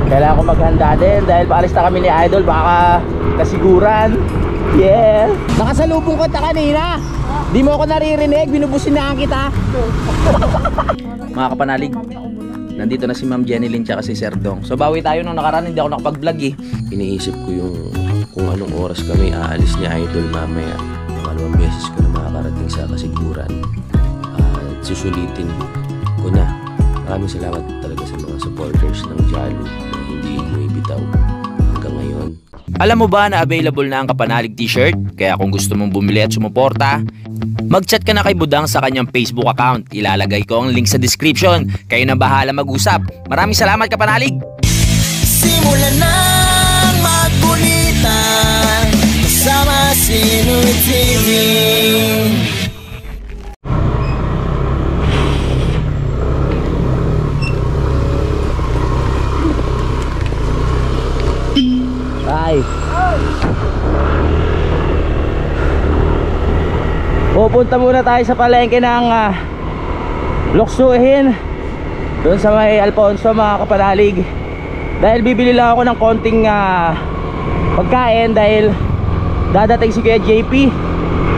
kailangan ko maghanda din dahil paalis na kami ni Idol, baka kasiguran. Yeah. Nakasalubong ko ta kanina. Di mo ako naririnig, binubusin na kita. Mga kapanalig, nandito na si Ma'am Jenny Lynn tsaka si Sir Dong. So bawi tayo nung nakaraan, hindi ako nakapag-vlog eh. Iniisip ko yung kung anong oras kami aalis ni Idol mamaya. Pangalawang beses ko na makakarating sa kasiguran. At susulitin ko na. Maraming salamat talaga sa mga supporters ng Jalo na hindi bumibitaw hanggang ngayon. Alam mo ba na available na ang Kapanalig t-shirt? Kaya kung gusto mong bumili at sumuporta, mag-chat ka na kay Budang sa kanyang Facebook account. Ilalagay ko ang link sa description. Kayo na bahala mag-usap. Maraming salamat, Kapanalig! Simulan na magkulitan kasama si Nuy TV. Ay. Pupunta muna tayo sa palengke ng Luksuhin doon sa may Alfonso, mga Kapanalig. Dahil bibili lang ako ng konting pagkain dahil dadating si Kuya JP.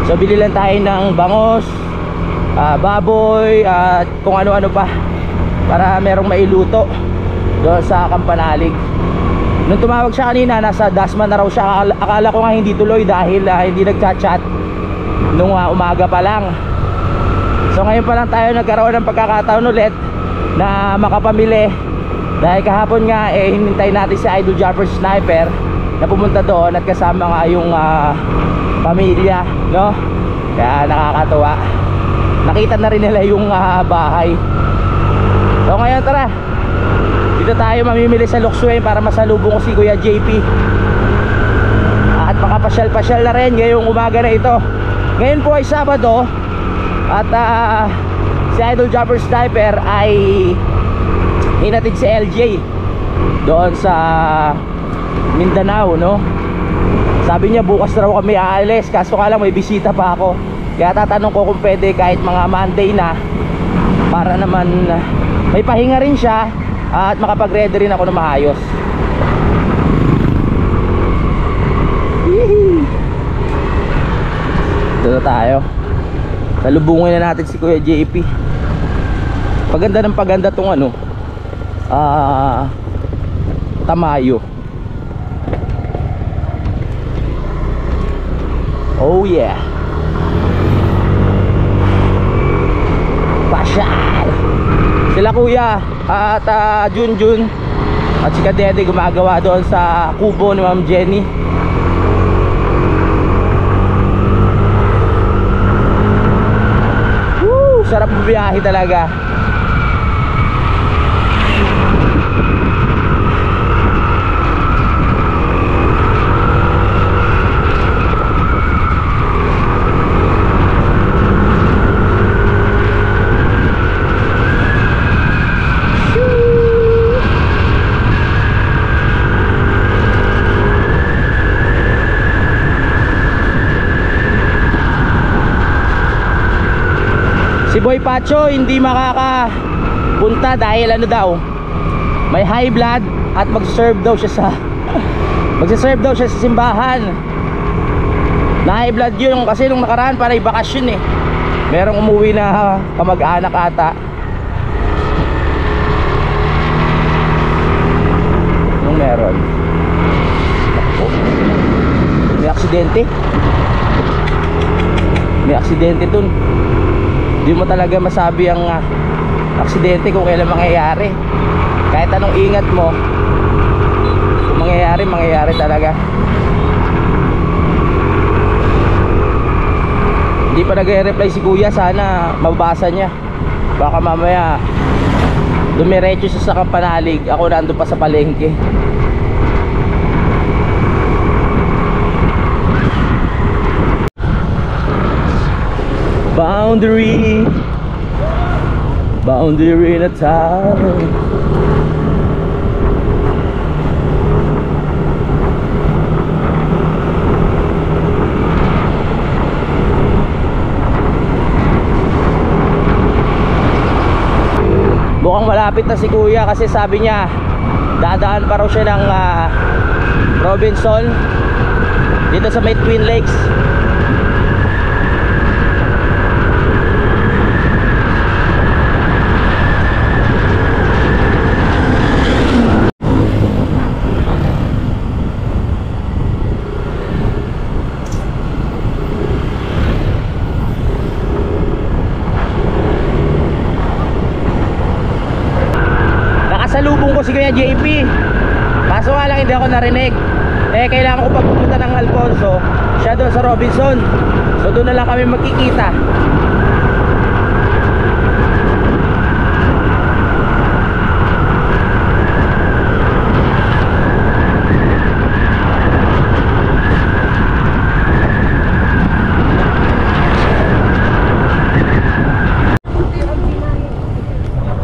So bili lang tayo ng bangos, baboy at kung ano-ano pa para merong mailuto doon sa Kapanalig. Nung tumawag siya kanina, nasa Dasma na raw siya. Akala ko nga hindi tuloy dahil hindi nagchat-chat nung umaga pa lang. So ngayon pa lang tayo nagkaroon ng pagkakataon ulit na makapamili. Dahil kahapon nga hinintay natin si Idol Jumper Sniper na pumunta doon at kasama nga yung pamilya, no? Kaya nakakatuwa. Nakita na rin nila yung bahay. So ngayon tara, dito tayo mamimili sa Luksuhin para masalubong ko si Kuya JP. At makapasyal-pasyal na rin ngayong umaga na ito. Ngayon po ay Sabado. At si Idol Jumper Sniper ay hinatid si LJ doon sa Mindanao, no? Sabi niya bukas raw kami aalis, kaso ka lang may bisita pa ako. Kaya tatanong ko kung pwede kahit mga Monday na, para naman may pahinga rin siya at makapag-ready rin ako na maayos. Ito na tayo. Salubungin na natin si Kuya JP. Paganda ng paganda tong ano, Tamayo. Oh yeah. Pasyal. Sila Kuya at Junjun at si Kadede gumagawa doon sa kubo ni Ma'am Jenny. Woo! Sarap biyahe talaga. Si Boy Pacho hindi makakapunta dahil ano daw, may high blood at magse-serve daw siya sa simbahan. Na high blood yun kasi nung nakaraan para ibakasyon eh. Merong umuwi na kamag-anak ata. Anong meron? May aksidente. May aksidente dun. Hindi mo talaga masabi ang aksidente kung kailan mangyayari. Kahit anong ingat mo, kung mangyayari talaga. Hindi pa nag-reply si Kuya, sana mabasa niya. Baka mamaya dumiretso siya sa Kapanalig, ako nandun pa sa palengke. Boundary na tayo. Mukhang malapit na si Kuya kasi sabi niya Dadaan pa raw siya ng Robinson dito sa may Twin Lakes. Nakasalubong ko si Kuya JP. Kaso nga lang hindi ako narinig. Kailangan ko pagpupunta ng Alfonso, siya doon sa Robinson. So doon na lang kami magkikita.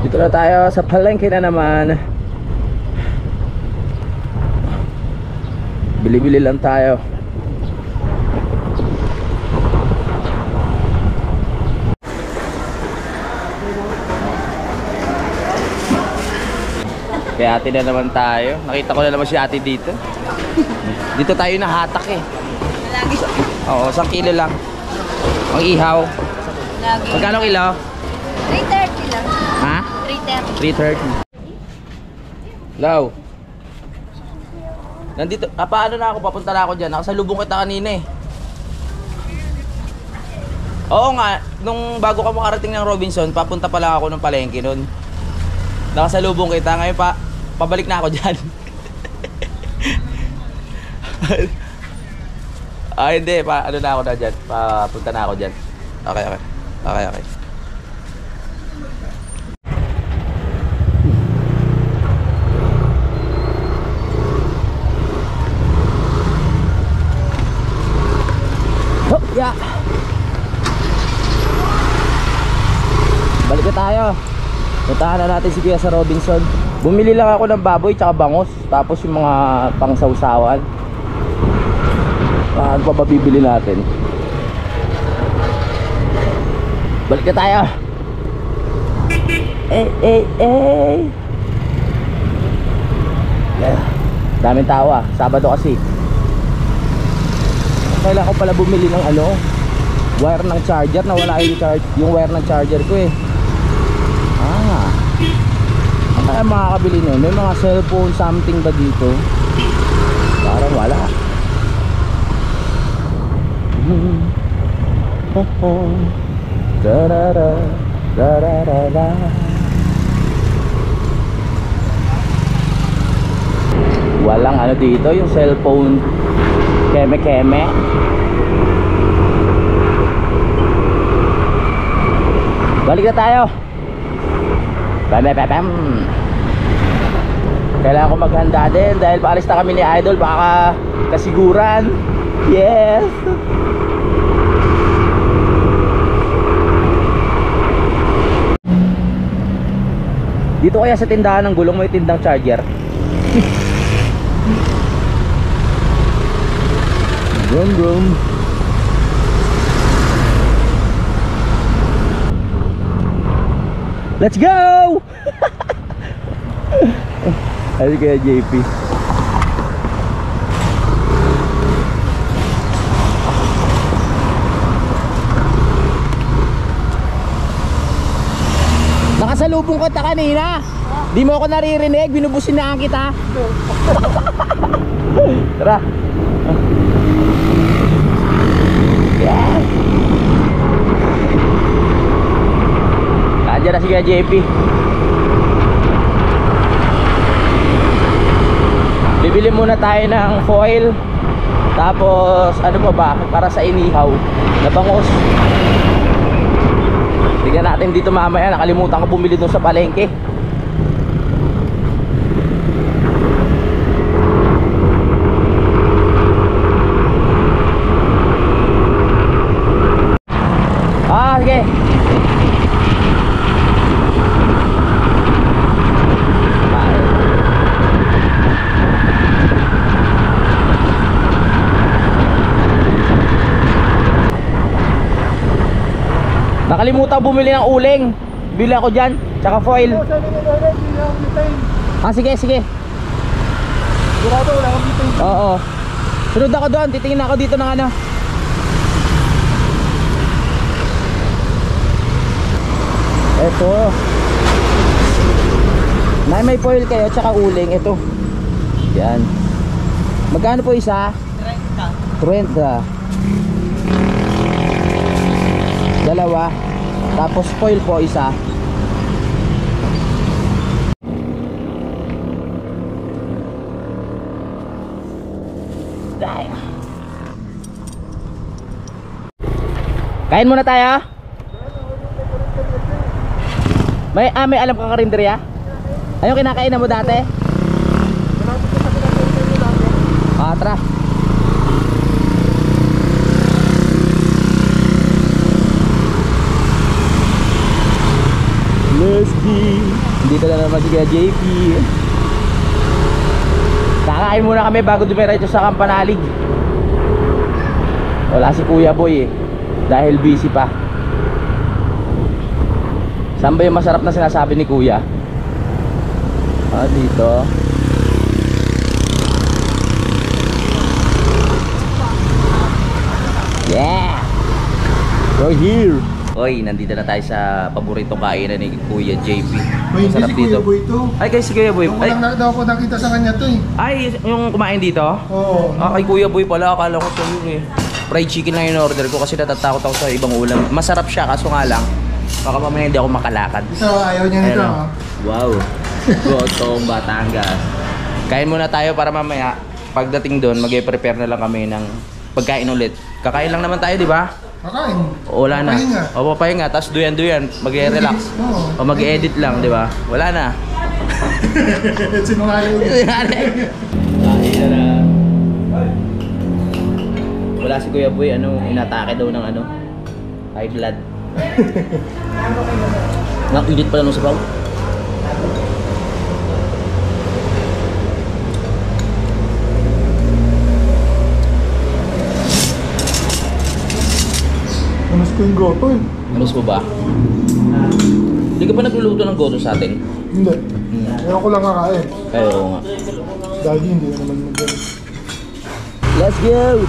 Dito na tayo sa palengke na naman. Bili-bili lang tayo. Kaya ate na naman tayo. Nakita ko na naman si ate dito. Dito tayo nahatak eh. Lagi. Oo, 1 kilo lang. Ang ihaw. Lagi. Magkano kilo? 330 lang. Ha? 330. 330. Law. Nandito, paano na ako? Papunta na ako dyan. Nakasalubong kita kanina eh. Oo nga, nung bago ka makarating ng Robinson, papunta pala ako ng palengke nun. Nakasalubong kita. Ngayon pabalik na ako dyan. Hindi. Ano na ako na dyan. Papunta na ako dyan. Okay. Yeah. Balik na tayo. Puntahan na natin si Kuya sa Robinson. Bumili lang ako ng baboy tsaka bangus. Tapos yung mga pangsawsawan. Ano pa ba bibili natin? Balik na tayo. Yeah. Daming tao ah. Sabado kasi. Kailangan ko pala bumili ng wire ng charger. Nawala yung wire ng charger ko eh. Ano kaya makakabili nun? May mga cellphone something ba dito? Parang wala. Walang dito yung cellphone keme. Balik na tayo. Bam. Kailangan ko maghanda din dahil paalis na kami ni Idol. Baka kasiguran. Yes. Dito kaya sa tindahan ng gulong may tindang charger. Brum. Let's go! Ayun kaya JP. Nakasalubong ko ta kanina. Di mo ako naririnig, binubusinahan kita. Tara. Yeah. Nandiyan na si Kuya JP. Bibili muna tayo ng foil. Tapos ano pa ba para sa inihaw na bangus. Tingnan natin dito mamaya. Nakalimutan ko bumili doon sa palengke. Sige. Nakalimutan bumili ng uling. Bili ako dyan. Tsaka foil. Sige. Sigurado wala kang dito. Oo. Sunod ako doon, titingin ako dito ng ano. Eto. May foil kayo tsaka uling, ito. Yan. Magkano po isa? 30. Dalawa. Tapos foil po isa. Kain muna tayo. May alam kang karinderya? Ayun kinakainan mo dati? Tara. Let's go. Dito na naman si Kuya JP. Kakain muna kami bago dumiretso sa Kampanalig. Wala si Kuya Boy dahil busy pa. Saan ba yung masarap na sinasabi ni Kuya? Dito. Yeah! We're here! Oy, nandito na tayo sa paboritong kainan ni Kuya JP. May hindi Masarap si Kuya Boy to. Ay, kay si Kuya Boy. Ay, daw ako nakita sa kanya to eh. Ay, yung kumain dito? Oo. Kay Kuya Boy pala, akala ko sa'yo eh. Fried chicken lang yung order ko kasi natatakot ako sa ibang ulam. Masarap siya, kaso nga lang, baka mamaya hindi ako makalakad. Ito, ayaw niya nito. Ayun, wow. Gotong Batangas. Kain muna tayo para mamaya, pagdating doon, mag-prepare na lang kami ng pagkain ulit. Kakain lang naman tayo, di ba? Kakain. Wala na. Papahinga. O, papahinga. Tapos duyan-duyan. Mag-relax. O, Oo. mag-edit lang, di ba? Wala na. Sinungaling. Kain na. Wala si Kuya Boy, inatake daw ng high blood. Nakilit pala nung sabaw. Anas ko yung goto eh. Miss mo ba? Hindi ka pa nagluluto ng goto sa atin? Hindi. Ayaw ko lang kakain. Kaya oo nga. Dagi hindi na naman mag-galit. Let's go!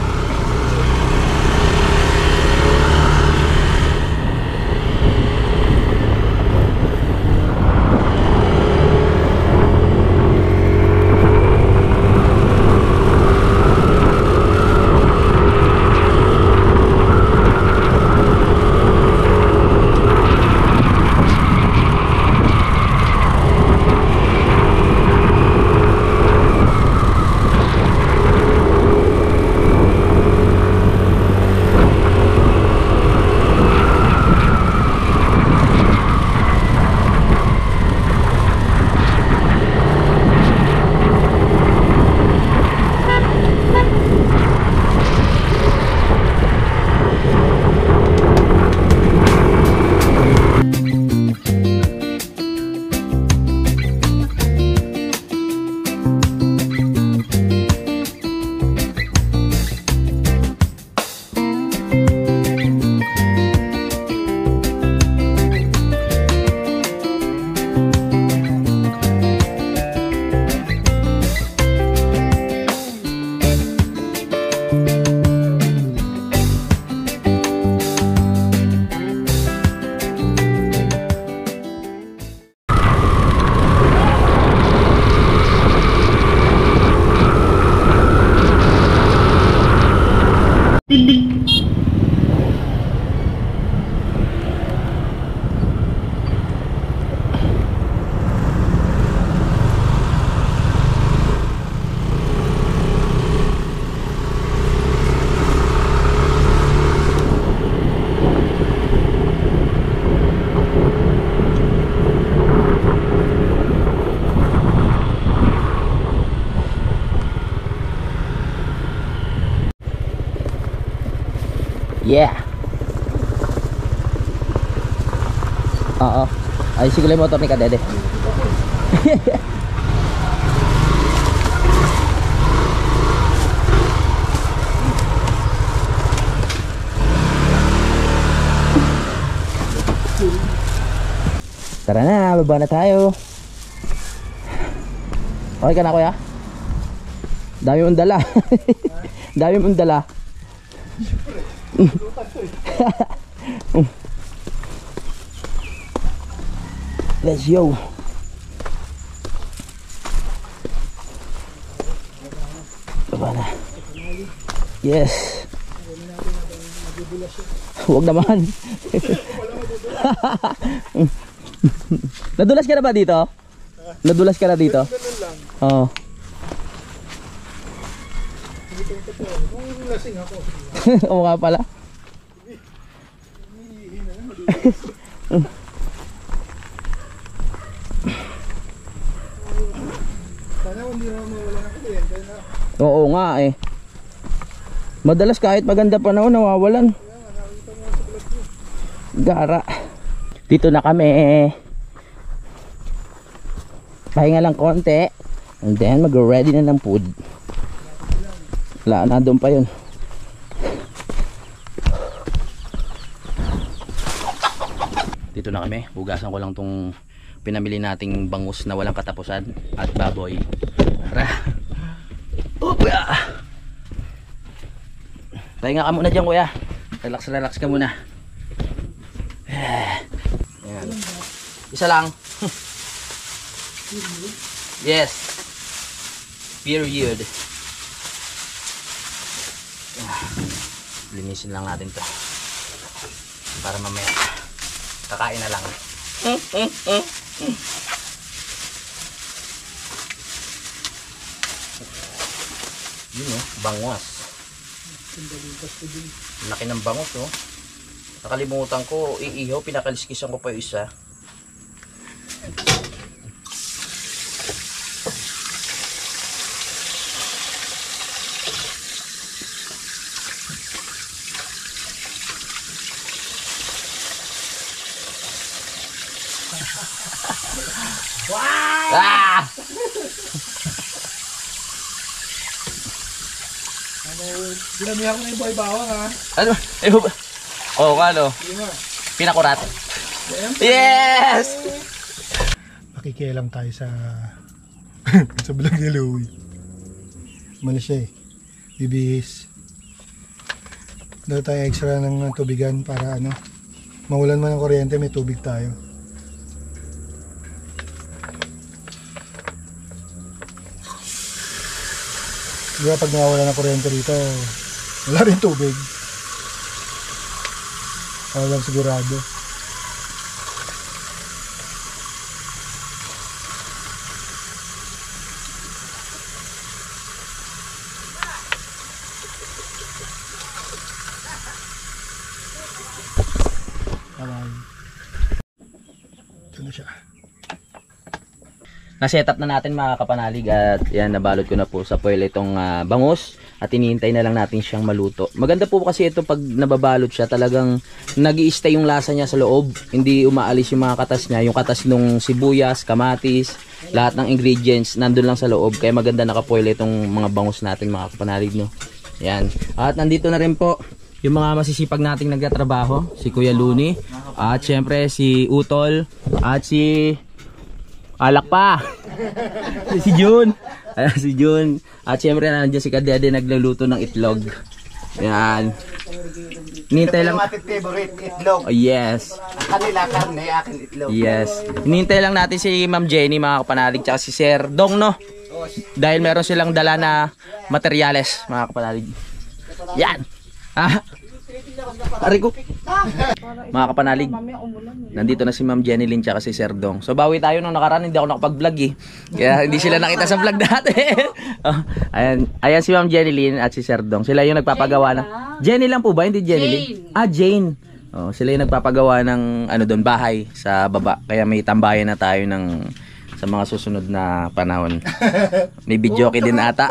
Yeah. Oo. Ay siguro yung motor ni Kadede. Tara na, baba na tayo. Okay ka na, kuya? Dami mong dala. Dami mong dala. Let's go. Baba na. Yes. Huwag naman. Nadulas ka na ba dito? Nadulas ka na dito? Oo. Kung lasing ako. Oo nga pala. Sana hindi naman mawala ng kuryente na. Oo nga eh. Madalas kahit maganda panahon nawawalan. Gara. Dito na kami. Pahinga lang konti. And then mag-ready na ng food. Wala na, doon pa yun. Dito na kami. Hugasan ko lang tong pinamili nating bangus na walang katapusan at baboy. Tara. Opa. Pahinga ka muna dyan, kuya. Relax ka muna. Ayan. Isa lang. Yes. Period. Linisin lang natin to para mamaya kakain na lang. Yun oh, bangos. Laki ng bangos oh. Nakalimutan ko iihaw, pinakaliskisan ko pa yung isa. Wow! Ah! Ginamihan ko na yung boy bawang ha. Ano? Oo nga no. Pinakurat. Yes! Makikialam tayo sa sa vlog ni Louie. Mali siya eh. Bibihis. Daw tayo extra ng tubigan para ano, mawalan man ng kuryente, may tubig tayo. Diba pag nawawala ng kuryente dito, wala rin tubig. Para lang sigurado. Ito na siya. Na-setup na natin mga kapanalig at yan, nabalot ko na po sa foil itong bangus at hinihintay na lang natin siyang maluto. Maganda po kasi ito pag nababalot siya, talagang nag-i-stay yung lasa niya sa loob, hindi umaalis yung mga katas niya, yung katas nung sibuyas, kamatis, lahat ng ingredients nandun lang sa loob, kaya maganda naka-foil itong mga bangus natin mga kapanalig, no? Yan. At nandito na rin po yung mga masisipag nating nagtatrabaho, si Kuya Luni at syempre si Utol at si alak pa. Si June. Ayan, si June. At syempre nandiyan si Kadede nagluluto ng itlog. Yan. Hinihintay lang. Ating favorite itlog. Oh, yes. Kanila karne, akin itlog. Yes. Hinihintay lang natin si Ma'am Jenny mga kapanalig tsaka si Sir Dong, no? Dahil meron silang dala na materyales mga kapanalig. Yan. Ah. Ari ko. Mga kapanalig, nandito na si Ma'am Jenny Lynn tsaka si Sir Dong. So bawi tayo nung nakaraan, hindi ako nakapag-vlog eh. Kaya hindi sila nakita sa vlog dati. Oh, ayan si Ma'am Jenny Lynn at si Sir Dong. Sila yung nagpapagawa ng Jenny lang po ba? Hindi Jenny Lynn? Ah, Jane. Oh, sila yung nagpapagawa ng ano doon, bahay sa baba. Kaya may tambayan na tayo ng sa mga susunod na panahon. May video din ata.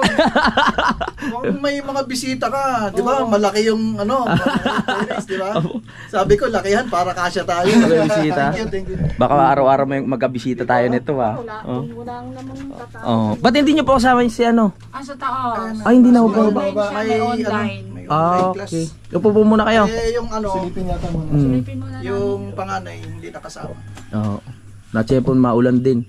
Kung may mga bisita ka, di ba? Malaki yung ano, di ba? Sabi ko, lakihan para kasya tayo. Bisita. Thank you. Baka araw-araw may magkabisita tayo nito ha. Wala namang tatawa. Oh, ba't hindi niyo po kasama si ano? Sa taas. Ay, hindi na ako. Online siya, may online. May Ah, online class. okay. Upo po muna kayo. Eh, yung ano, Silipin yata muna. Silipin mo na lang. yung panganay, hindi nakasama. Oo. Na-chepon maulan din.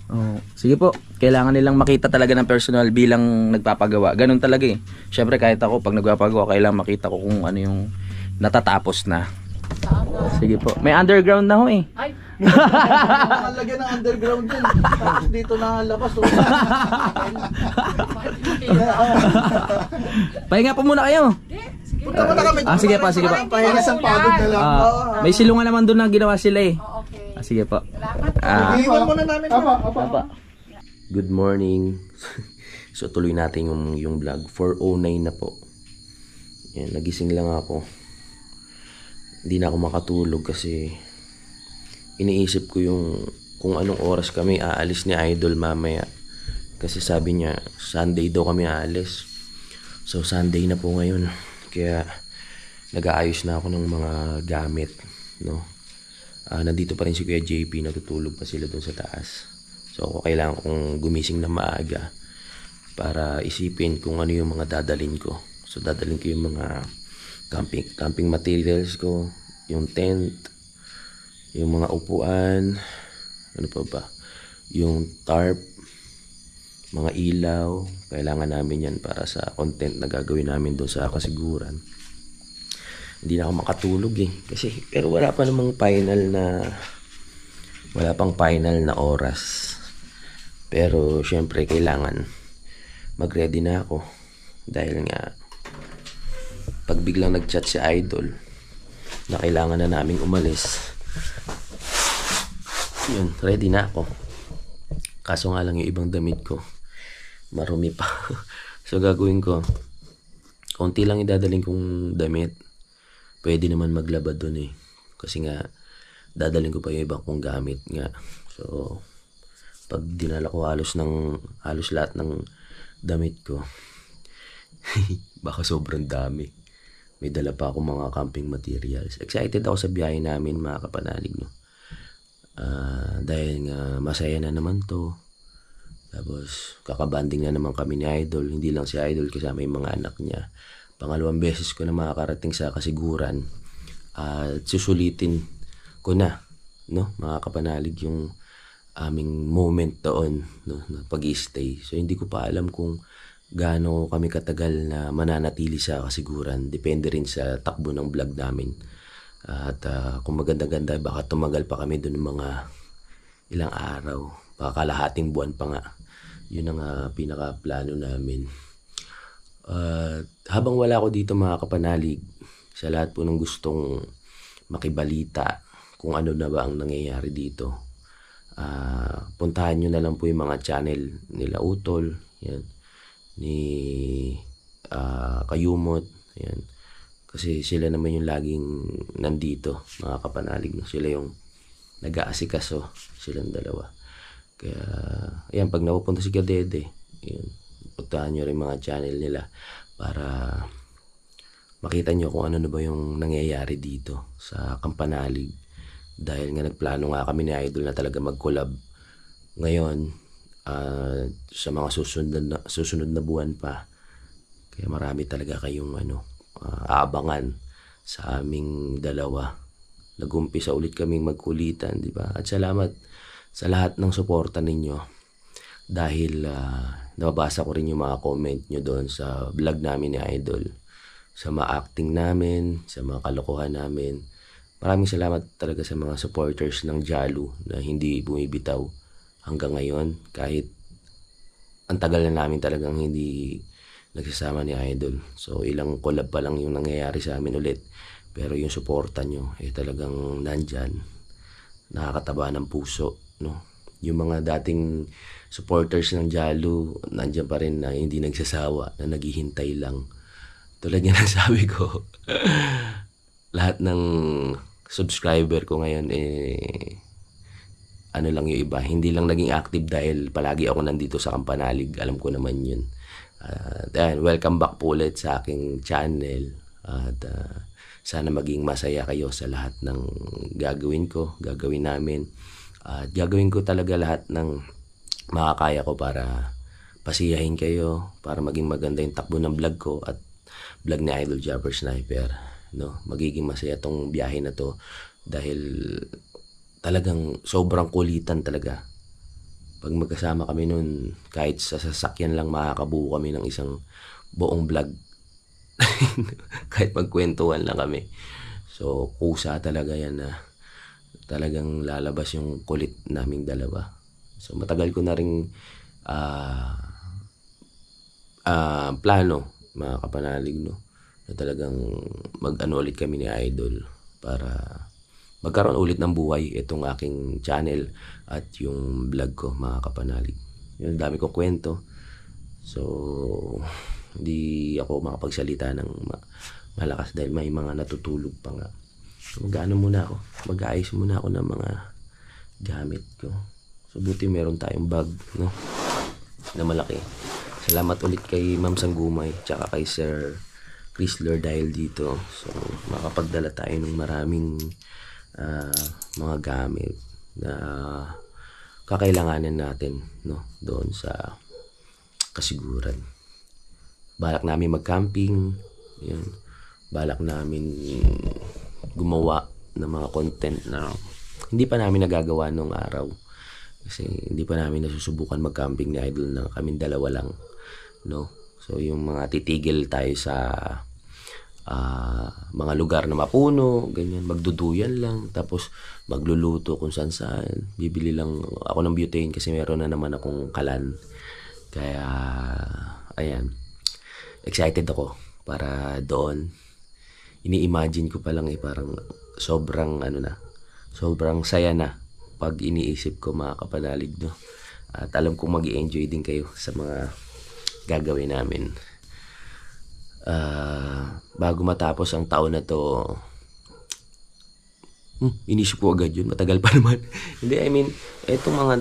Oh, sige po. Kailangan nilang makita talaga ng personal bilang nagpapagawa. Ganun talaga eh. Syempre kahit ako pag nagpapagawa, kailangan makita ko kung ano yung natatapos na. Sige po. May underground na ho eh. Ay, Nakalagyan ng underground din. Tapos dito na labas. Pahinga po muna kayo. Punta mo na kami. Sige pa, sige pa. Pahinga sa pagod na lang. May silungan naman doon na ginawa sila eh. okay. Sige po. Iwan mo na namin. Apa. Good morning. So tuloy natin yung vlog. 4:09 na po. Yan, nagising lang ako. Hindi na ako makatulog kasi iniisip ko yung kung anong oras kami aalis ni Idol mamaya. Kasi sabi niya Sunday daw kami aalis. So Sunday na po ngayon. Kaya nag-aayos na ako ng mga gamit, no. Nandito pa rin si Kuya JP, natutulog pa sila doon sa taas. So kailangan kong gumising na maaga para isipin kung ano yung mga dadalhin ko. So dadalhin ko yung mga camping materials ko, yung tent, yung mga upuan, ano pa ba, yung tarp, mga ilaw. Kailangan namin yan para sa content na gagawin namin doon sa kasiguran. Hindi na ako makatulog eh kasi pero wala pang final na oras. Pero syempre kailangan mag-ready na ako dahil nga pag biglang nag-chat si Idol na kailangan na naming umalis, yun, ready na ako. Kaso nga lang yung ibang damit ko marumi pa. So gagawin ko, konti lang idadaling kong damit. Pwede naman maglaba dun eh. Kasi nga, dadaling ko pa yung ibang kong gamit nga. So, pag dinala ko halos lahat ng damit ko, baka sobrang dami. May dala pa ako mga camping materials. Excited ako sa biyahe namin mga kapanalig, no? Dahil nga masaya na naman to. Tapos, kakabanding na naman kami ni Idol. Hindi lang si Idol kasama yung mga anak niya. Pangalawang beses ko na makakarating sa kasiguran at susulitin ko na, no, mga kapanalig, yung aming moment doon, no, na pag-i-stay. So hindi ko pa alam kung gaano kami katagal na mananatili sa kasiguran. Depende rin sa takbo ng vlog namin. At kung maganda-ganda, baka tumagal pa kami doon mga ilang araw, baka kalahating buwan pa nga. Yun ang pinaka-plano namin. Habang wala ako dito mga kapanalig, sa lahat po ng gustong makibalita kung ano na ba ang nangyayari dito, puntahan nyo na lang po yung mga channel nila Utol, yan, ni Kayumot, yan. Kasi sila naman yung laging nandito mga kapanalig, no? Sila yung nag-aasikaso, silang dalawa. Kaya ayan, pag napupunta si Kadede, yun, puntahan nyo rin mga channel nila para makita nyo kung ano na ba yung nangyayari dito sa Kampanalig. Dahil nga nagplano nga kami ni Idol na talaga mag-collab ngayon sa mga susunod na buwan pa. Kaya marami talaga kayong aabangan sa aming dalawa. Nag-umpisa ulit kaming magkulitan, di ba? At salamat sa lahat ng suporta ninyo. Dahil nababasa ko rin yung mga comment nyo doon sa vlog namin ni Idol, sa mga acting namin, sa mga kalokohan namin. Maraming salamat talaga sa mga supporters ng Jalu na hindi bumibitaw hanggang ngayon. Kahit ang tagal na namin talagang hindi nagsasama ni Idol. So ilang collab pa lang yung nangyayari sa amin ulit. Pero yung suporta nyo talagang nandyan. Nakakataba ng puso, no? Yung mga dating supporters ng Jalu, nandiyan pa rin na hindi nagsasawa, na naghihintay lang. Tulad nga ng sabi ko, lahat ng subscriber ko ngayon ano lang yung iba, hindi lang naging active dahil palagi ako nandito sa Kampanalig. Alam ko naman yun. Welcome back po ulit sa aking channel. At sana maging masaya kayo sa lahat ng gagawin namin. At gagawin ko talaga lahat ng makakaya ko para pasiyahin kayo, para maging maganda yung takbo ng vlog ko at vlog ni Idol Jabber Sniper, no? Magiging masaya tong biyahe na to dahil talagang sobrang kulitan talaga Pag magkasama kami nun, kahit sa sasakyan lang makakabuo kami ng isang buong vlog. Kahit magkwentuhan lang kami. So kusa talaga yan na talagang lalabas yung kulit naming dalawa. So matagal ko na ring plano, mga kapanalig, no, na talagang mag-ano ulit kami ni Idol para magkaroon ulit ng buhay itong aking channel at yung vlog ko, mga kapanalig. Yun, dami ko kwento. So hindi ako makapagsalita ng malakas dahil may mga natutulog pa nga. So mag-ano muna ako, mag-aayos muna ako ng mga gamit ko. So buti meron tayong bag, no, na malaki. Salamat ulit kay Ma'am Sanggumay tsaka kay Sir Chrysler dahil dito. So makapagdala tayo ng maraming mga gamit na kakailanganin natin, no, doon sa Kasiguran. Balak namin mag-camping, yun. Balak namin gumawa ng mga content na hindi pa namin nagagawa nung araw. Kasi hindi pa namin nasusubukan mag-camping ni Idol na kaming dalawa lang, no. So yung mga titigil tayo sa mga lugar na mapuno, ganyan, magduduyan lang, tapos magluluto kung saan saan. Bibili lang ako ng butane kasi meron na naman akong kalan. Kaya ayan, excited ako para doon. Ini-imagine ko pa lang parang sobrang sobrang saya na pag iniisip ko, mga kapanalig, no. At alam kong mag-i-enjoy din kayo sa mga gagawin namin. Bago matapos ang taon na to, inisip ko agad yun, matagal pa naman. Hindi, I mean, etong mga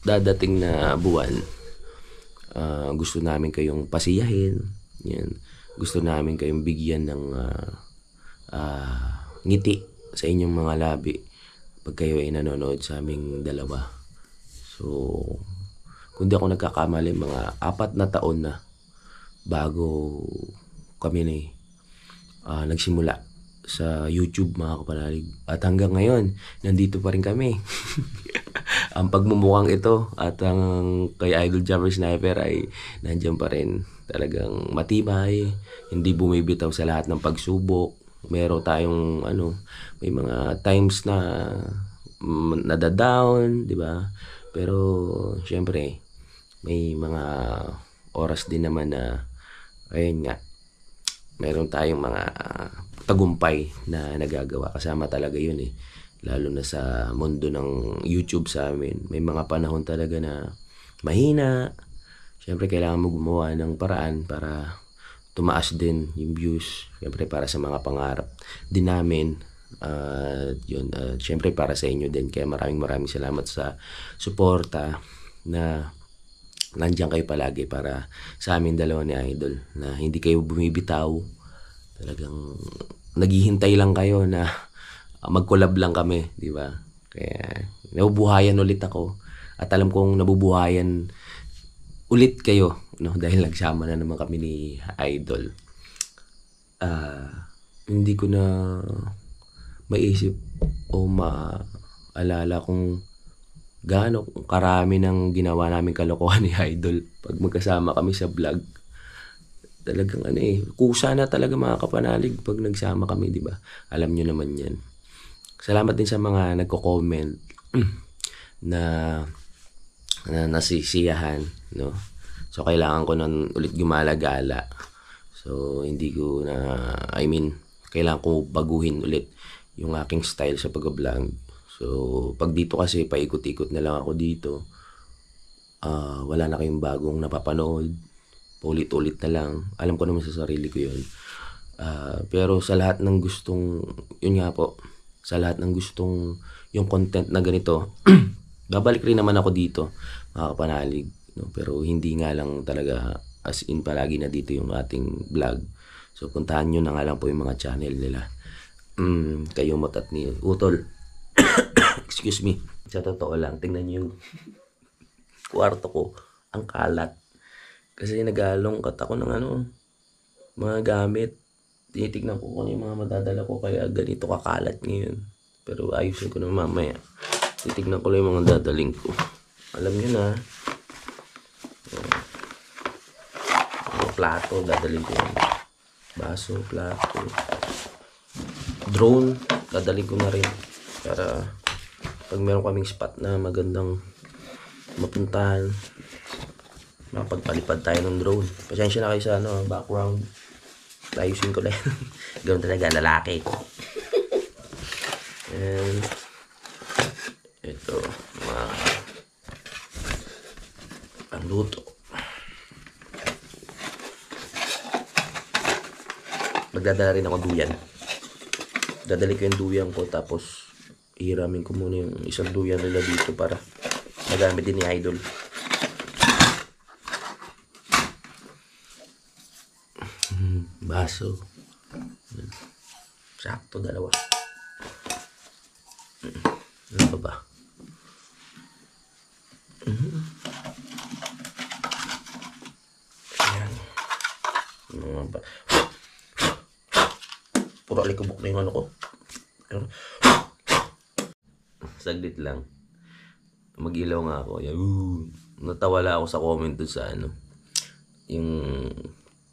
dadating na buwan, gusto namin kayong pasiyahin, yan. Gusto namin kayong bigyan ng ngiti sa inyong mga labi pag kayo ay nanonood sa aming dalawa. So kung di ako nagkakamali, mga 4 na taon na bago kami nagsimula sa YouTube, mga kapanalig. At hanggang ngayon, nandito pa rin kami. Ang pagmumukhang ito at ang kay Idol Jumper Sniper ay nandiyan pa rin. Talagang matibay, hindi bumibitaw sa lahat ng pagsubok. Meron tayong may mga times na nadadown, di ba? Pero syempre, may mga oras din naman na ayun nga, meron tayong mga tagumpay na nagagawa. Kasama talaga yun eh. Lalo na sa mundo ng YouTube sa amin. May mga panahon talaga na mahina. Siyempre, kailangan mo gumawa ng paraan para tumaas din yung views. Siyempre, para sa mga pangarap din namin. Siyempre, para sa inyo din. Kaya maraming salamat sa suporta na nandiyan kayo palagi para sa amin dalawa ni Idol. Na hindi kayo bumibitaw. Talagang naghihintay lang kayo na mag-collab lang kami, di ba? Kaya nabubuhayan ulit ako at alam kong nabubuhayan ulit kayo, no, dahil nagsama na naman kami ni Idol. Hindi ko na maisip o maalala kung gaano karami ng ginawa namin kalokohan ni Idol pag magkasama kami sa vlog. Talagang kusa na talaga, mga kapanalig, pag nagsama kami, di ba? Alam nyo naman yan. Salamat din sa mga nagko-comment na nasisiyahan, no? So kailangan ko nang ulit gumala-gala. So hindi ko na, kailangan ko baguhin ulit yung aking style sa pag-vlog. So pag dito kasi paikot-ikot na lang ako dito, wala na kayong bagong napapanood, paulit-ulit na lang. Alam ko naman sa sarili ko yun. Pero sa lahat ng gustong, yun nga po, sa lahat ng gustong yung content na ganito, babalik rin naman ako dito, mga kapanalig, no? Pero hindi nga lang talaga as in palagi na dito yung ating vlog. So puntahan nyo na nga lang po yung mga channel nila. Kayo Motat ni Utol. Excuse me. Sa totoo lang, tingnan nyo yung kwarto ko. Ang kalat. Kasi nag-alongkat ako ng mga gamit. Tinitignan ko kung yung mga madadala ko, kaya ganito kakalat ngayon. Pero ayusin ko na mamaya. Titignan ko lang yung mga dadaling ko. Alam nyo na. Plato, dadalhin ko yun. Baso, plato. Drone, dadalhin ko na rin. Para pag meron kaming spot na magandang mapuntahan, mapagpalipad tayo ng drone. Pasensya na kayo sa background. Ayusin ko lang. Ganoon talaga, lalaki. And ito, mga pangluto. Magdadala rin ako duyan. Dadali ko yung duyan ko, tapos ihiramin ko muna yung isang duyan nila dito para magamit din ni Idol. Baso. Sakto, dalawa. Ano pa ba? Ayan. Ano ba? Puro alikabok na yung ano ko. Saglit lang. Mag-ilaw nga ako. Natawala ako sa comment doon sa yung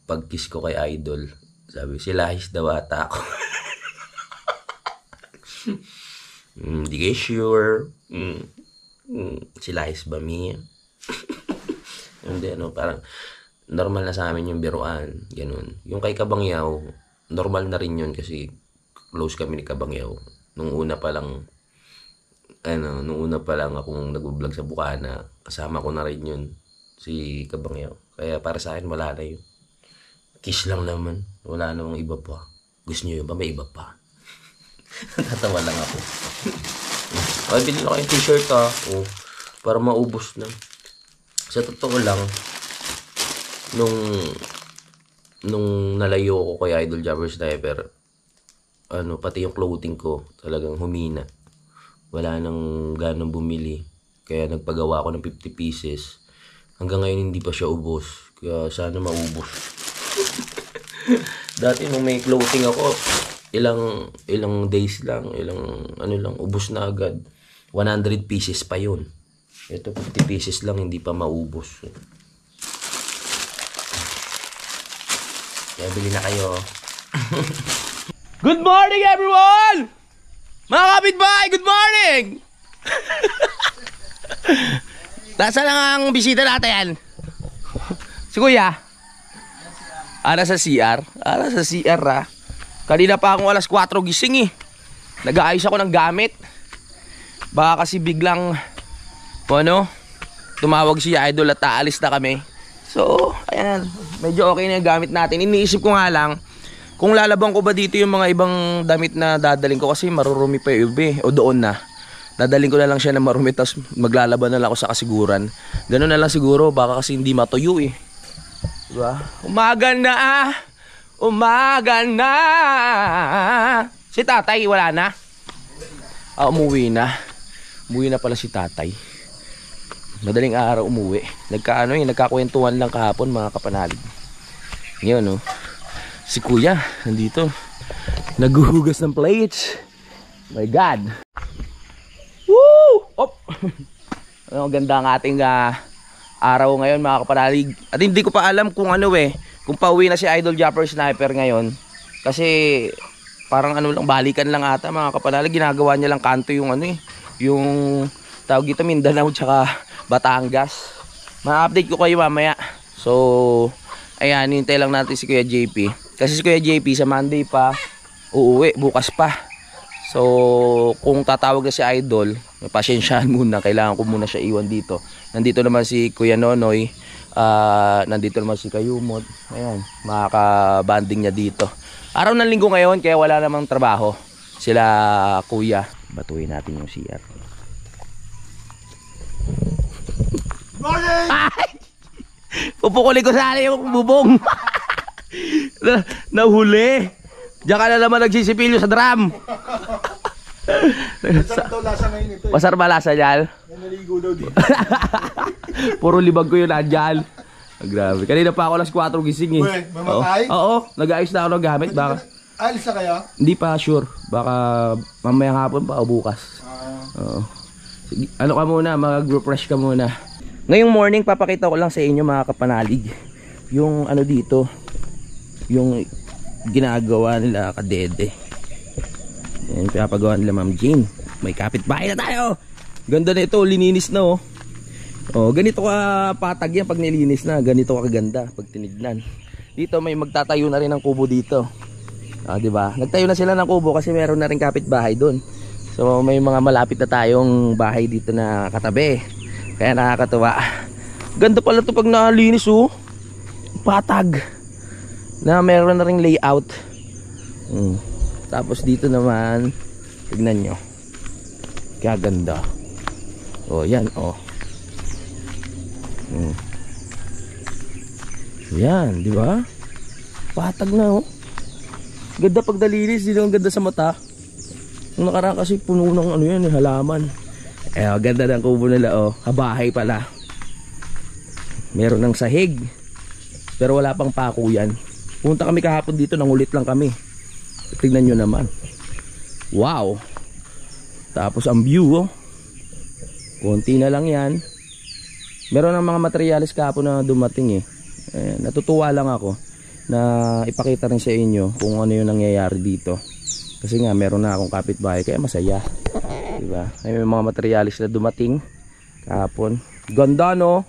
pag-kiss ko kay Idol. Sabi, si Lahis daw ata ako. Hindi kayo sure. Si Lahis ba mi? Hindi, parang normal na sa amin yung biruan. Ganun. Yung kay Kabangyaw, normal na rin yun kasi close kami ni Kabangyaw. Nung una pa lang akong nag-vlog sa Bukana, kasama ko na rin yun, si Kabangyaw. Kaya para sa akin, wala na yun. Kiss lang naman. Wala namang iba pa. Gusto nyo yun ba? May iba pa. Natatawa lang ako. Ay, bilhin ako yung t-shirt para maubos na. Sa totoo lang, nung nalayo ko kay Idol Jabber Sniper, pati yung clothing ko talagang humina. Wala nang ganong bumili. Kaya nagpagawa ako ng 50 pieces. Hanggang ngayon hindi pa siya ubos. Kaya sana maubos. Dati nung may clothing ako, ilang days lang, ubos na agad. 100 pieces pa yun. Ito 50 pieces lang, hindi pa maubos. Kaya bili na kayo. Good morning, everyone! Mga kapitbahay, good morning! Nasa lang ang bisita natin? Si Kuya? Nasa CR? Nasa CR Kanina pa akong alas 4 gising eh. Nag-aayos ako ng gamit. Baka kasi biglang tumawag si Idol at aalis na kami. So, ayan, medyo okay na yung gamit natin. Iniisip ko nga lang, kung lalabang ko ba dito yung mga ibang damit na dadaling ko kasi marurumi pa yung iba o doon na. Dadaling ko na lang siya na marumi tapos maglalaban na lang ako sa kasiguran. Ganun na lang siguro, baka kasi hindi matuyo eh. Diba? Umaga na! Umaga na! Si tatay, wala na? Umuwi na. Umuwi na pala si tatay. Madaling araw umuwi. Nagkakwentuhan lang kahapon mga kapanalig. Ngayon si Kuya nandito. Naghuhugas ng plates. My God. Woo! Op! Ang ganda ng ating araw ngayon mga kapanalig. At hindi ko pa alam kung kung pauwi na si Idol Jabber Sniper ngayon. Kasi parang lang, balikan lang ata mga kapanalig. Ginagawa niya lang kanto yung yung tawag dito Mindanao tsaka Batangas. Ma-update ko kayo mamaya. So, ayan, hintay lang natin si Kuya JP. Kasi si Kuya JP sa Monday pa uuwi, bukas pa. So, kung tatawag na si Idol, pasyensyahan muna, kailangan ko muna siya iwan dito. Nandito naman si Kuya Nonoy, nandito naman si Kayumot. Ayan, makaka-banding niya dito. Araw ng linggo ngayon, kaya wala namang trabaho. Sila Kuya. Batuhin natin yung CR. Morning! Pupukuli ko sana yung bubong. Nahuli. Diyan ka na naman nagsisipilyo sa drum. Masarap daw lasa ngayon ito. Masarap ba lasa dyan? Naligo daw dito. Puro libag ko yun nandyan. Grabe. Kanina pa ako alas 4 gising eh. Uy, mamatay? Oo. Nag-ayos na ako ng gamit. Baka Alis na kayo? hindi pa sure. Baka mamayang hapon pa o bukas. Oo. Ano ka muna, mag-group rush ka muna. Ngayong morning, papakita ko lang sa inyo mga kapanalig. Yung ano dito, yung ginagawa nila kadede. Yan, pinapagawa nila Ma'am Jane. May kapitbahay na tayo. Ganda na ito, lininis na oh. Oh, ganito ka patag yan pag nilinis na. Ganito ka kaganda pag tinignan. Dito may magtatayo na rin ng kubo dito. Ah, di ba? Nagtayo na sila ng kubo kasi meron na rin kapitbahay doon. So may mga malapit na tayong bahay dito na katabi. Kaya nakakatuwa. Ganda pala ito pag nalinis oh. Patag. Na meron na ring layout. Tapos dito naman, tignan nyo. Kaya ganda. Oh, yan oh. Yan, di ba? Patag na oh. Ganda pag nalinis, dito ang ganda sa mata. Nung nakaraan kasi puno ng ano yan, halaman. Eh, ganda ng kubo nila oh. Habahay pala. Meron ng sahig. Pero wala pang pako yan. Punta kami kahapon dito, nangulit lang kami. Tingnan nyo naman. Wow. Tapos ang view oh. Konti na lang yan. Meron ng mga materialis kahapon na dumating eh. Natutuwa lang ako na ipakita rin sa inyo kung ano yung nangyayari dito. Kasi nga meron na akong kapitbahay kaya masaya. Diba? May mga materialis na dumating kahapon. Ganda no?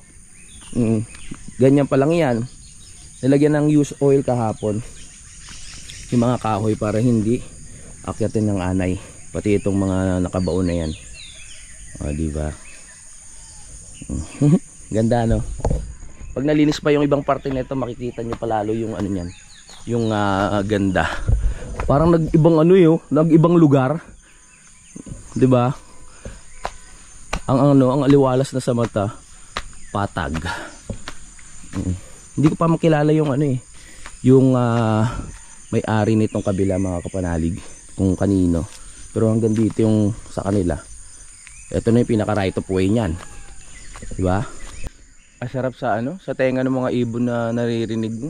Ganyan pa lang yan. Nilagyan ng used oil kahapon yung mga kahoy para hindi akyatin ng anay. Pati itong mga nakabaon na yan. O diba? Ganda no? Pag nalinis pa yung ibang parte nito, makikita nyo palalo yung ano niyan, yung ganda. Parang nag-ibang ano yun, nag-ibang lugar. 'Di ba? Ang aliwalas na sa mata, patag. Hindi ko pa makilala yung ano eh, yung may-ari nitong kabila mga kapanalig, kung kanino. Pero hanggang dito yung sa kanila. Ito na yung pinaka right of way niyan. 'Di ba? Masarap sa ano, sa tenga ng mga ibon na naririnig mo.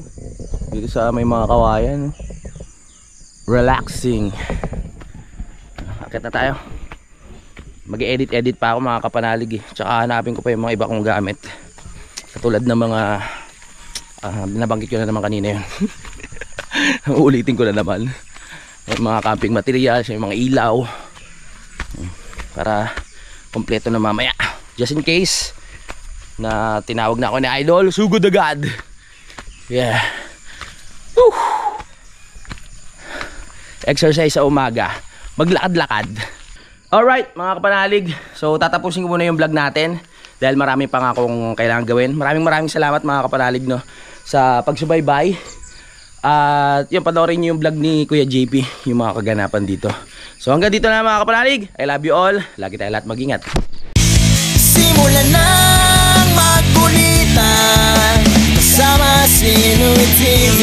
Dito sa may mga kawayan. Relaxing. Akit na tayo. Mag-edit pa ako mga kapanalig eh. Tsaka hanapin ko pa yung mga iba kong gamit. Katulad ng mga binabanggit ko na naman kanina yun. Uulitin ko na naman. May mga camping materials, may mga ilaw. Para kompleto na mamaya. Just in case na tinawag na ako ni Idol, sugod agad. Yeah. Woo. Exercise sa umaga. Maglakad-lakad. Alright mga kapanalig. So tatapusin ko muna yung vlog natin. Dahil marami pa nga akong kailangan gawin. Maraming salamat mga kapanalig no, sa pagsubaybay. At yung panoorin nyo yung vlog ni Kuya JP, yung mga kaganapan dito. So hanggang dito na mga kapanalig. I love you all. Lagi tayo lahat mag-ingat. Simulan ng magkulitan kasama Sinoy TV.